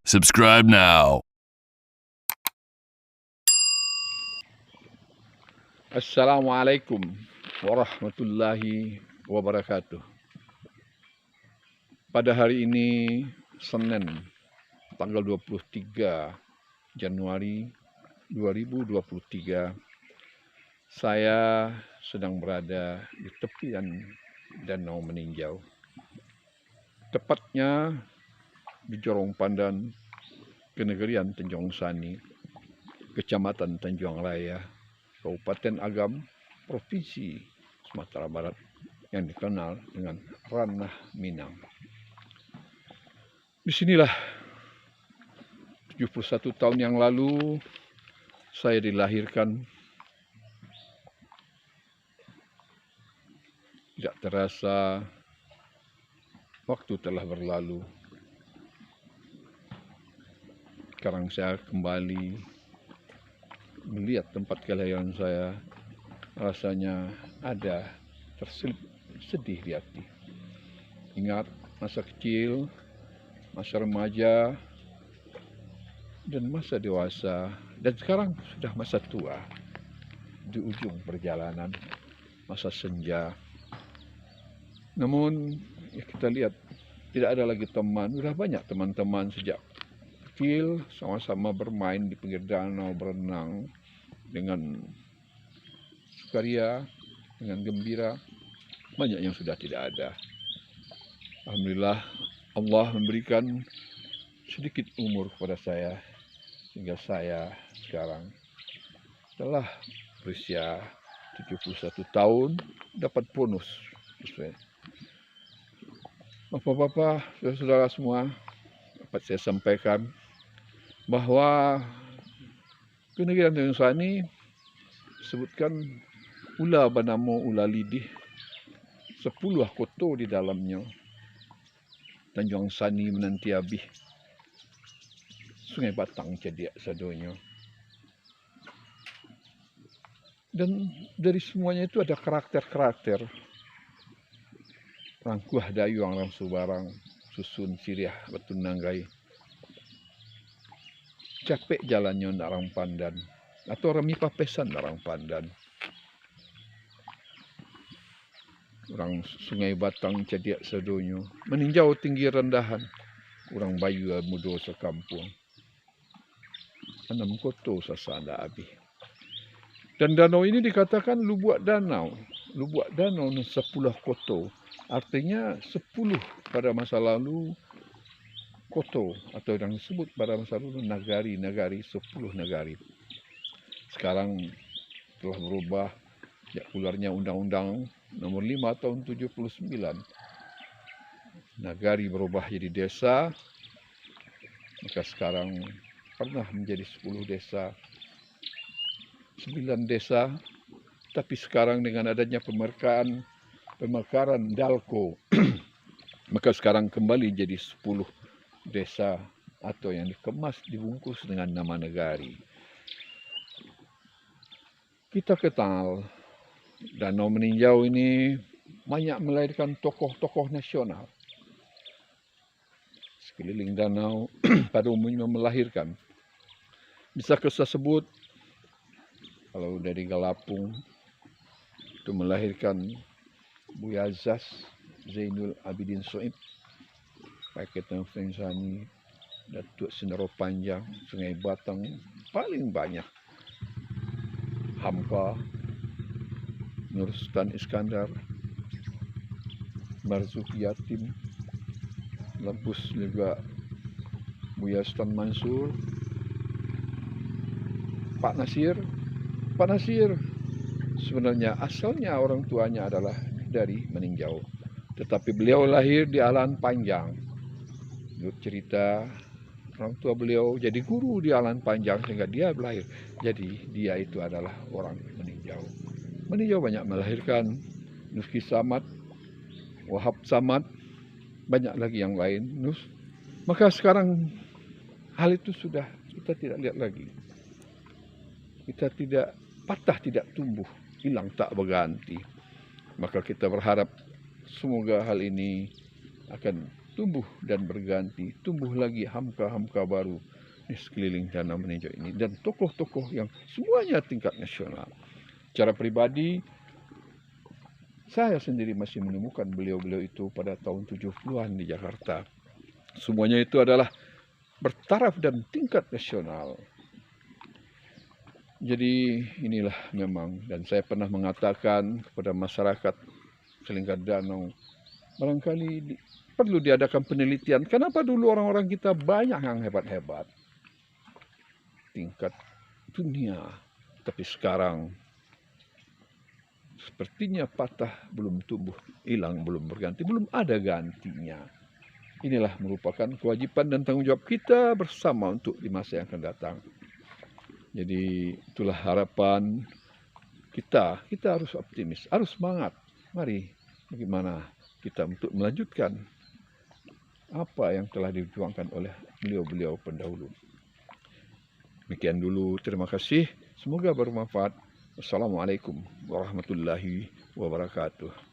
Subscribe now. Assalamualaikum warahmatullahi wabarakatuh. Pada hari ini Senin tanggal 23 Januari 2023, saya sedang berada di tepian Danau Meninjau, tepatnya di Jorong Pandan, Kenegarian Tanjung Sani, Kecamatan Tanjung Raya, Kabupaten Agam, Provinsi Sumatera Barat, yang dikenal dengan Ranah Minang. Disinilah 71 tahun yang lalu saya dilahirkan. Tidak terasa waktu telah berlalu. Sekarang saya kembali melihat tempat kelahiran saya, rasanya ada terselip sedih di hati. Ingat masa kecil, masa remaja, dan masa dewasa, dan sekarang sudah masa tua, di ujung perjalanan, masa senja. Namun ya kita lihat tidak ada lagi teman. Sudah banyak teman-teman sejak kecil sama-sama bermain di pinggir danau, berenang dengan sukaria, dengan gembira. Banyak yang sudah tidak ada. Alhamdulillah, Allah memberikan sedikit umur kepada saya, sehingga saya sekarang telah berusia 71 tahun dapat bonus. Bapak-bapak, saudara-saudara semua, dapat saya sampaikan bahwa Kenegarian Tanjung Sani disebutkan ula banamo ula lidih, 10 koto di dalamnya. Tanjung Sani menanti abih, Sungai Batang cediak sadonyo. Dan dari semuanya itu ada karakter-karakter. Rangkuah dayuang orang Subarang, susun siriah batu nanggai. Capek jalannya narang pandan, atau remi papesan narang pandan. Orang Sungai Batang cediak sadonyo, meninjau tinggi rendahan. Orang bayu mudo sekampung. 6 koto sasanda abih. Dan danau ini dikatakan lubuak danau. Lubuak danau 10 koto. Artinya 10 pada masa lalu koto, atau yang disebut pada masa lalu nagari, 10 nagari. Sekarang telah berubah sejak keluarnya Undang-Undang Nomor 5 tahun 79. Nagari berubah jadi desa, maka sekarang pernah menjadi 10 desa, 9 desa, tapi sekarang dengan adanya pemekaran Dalko, maka sekarang kembali jadi 10 desa, atau yang dikemas, dibungkus dengan nama negari. Kita kenal Danau Meninjau ini banyak melahirkan tokoh-tokoh nasional. Sekeliling danau pada umumnya melahirkan. Bisa kita sebut, kalau dari Galapung itu melahirkan Buya Zas, Zainul Abidin Soib, Paketan Sani, Datuk Sendero Panjang, Sungai Batang paling banyak. Hamka, Nur Sultan Iskandar, Marzuki Yatim, Lempus juga Buya Sultan Mansur, Pak Nasir. Pak Nasir sebenarnya asalnya orang tuanya adalah dari Meninjau, tetapi beliau lahir di Alan Panjang. Menurut cerita, orang tua beliau jadi guru di Alan Panjang sehingga dia lahir. Jadi dia itu adalah orang Meninjau. Meninjau banyak melahirkan Nufki Samad, Wahab Samad, banyak lagi yang lain. Maka sekarang hal itu sudah kita tidak lihat lagi. Kita tidak patah, tidak tumbuh, hilang tak berganti. Maka kita berharap semoga hal ini akan tumbuh dan berganti, tumbuh lagi hamka-hamka baru di sekeliling Danau Meninjau ini, dan tokoh-tokoh yang semuanya tingkat nasional. Secara pribadi, saya sendiri masih menemukan beliau-beliau itu pada tahun 70-an di Jakarta. Semuanya itu adalah bertaraf dan tingkat nasional. Jadi inilah memang, dan saya pernah mengatakan kepada masyarakat selingkar danau, barangkali perlu diadakan penelitian, kenapa dulu orang-orang kita banyak yang hebat-hebat tingkat dunia, tapi sekarang sepertinya patah, belum tumbuh, hilang, belum berganti, belum ada gantinya. Inilah merupakan kewajiban dan tanggung jawab kita bersama untuk di masa yang akan datang. Jadi itulah harapan kita harus optimis, harus semangat. Mari bagaimana kita untuk melanjutkan apa yang telah diperjuangkan oleh beliau-beliau pendahulu. Demikian dulu, terima kasih. Semoga bermanfaat. Wassalamualaikum warahmatullahi wabarakatuh.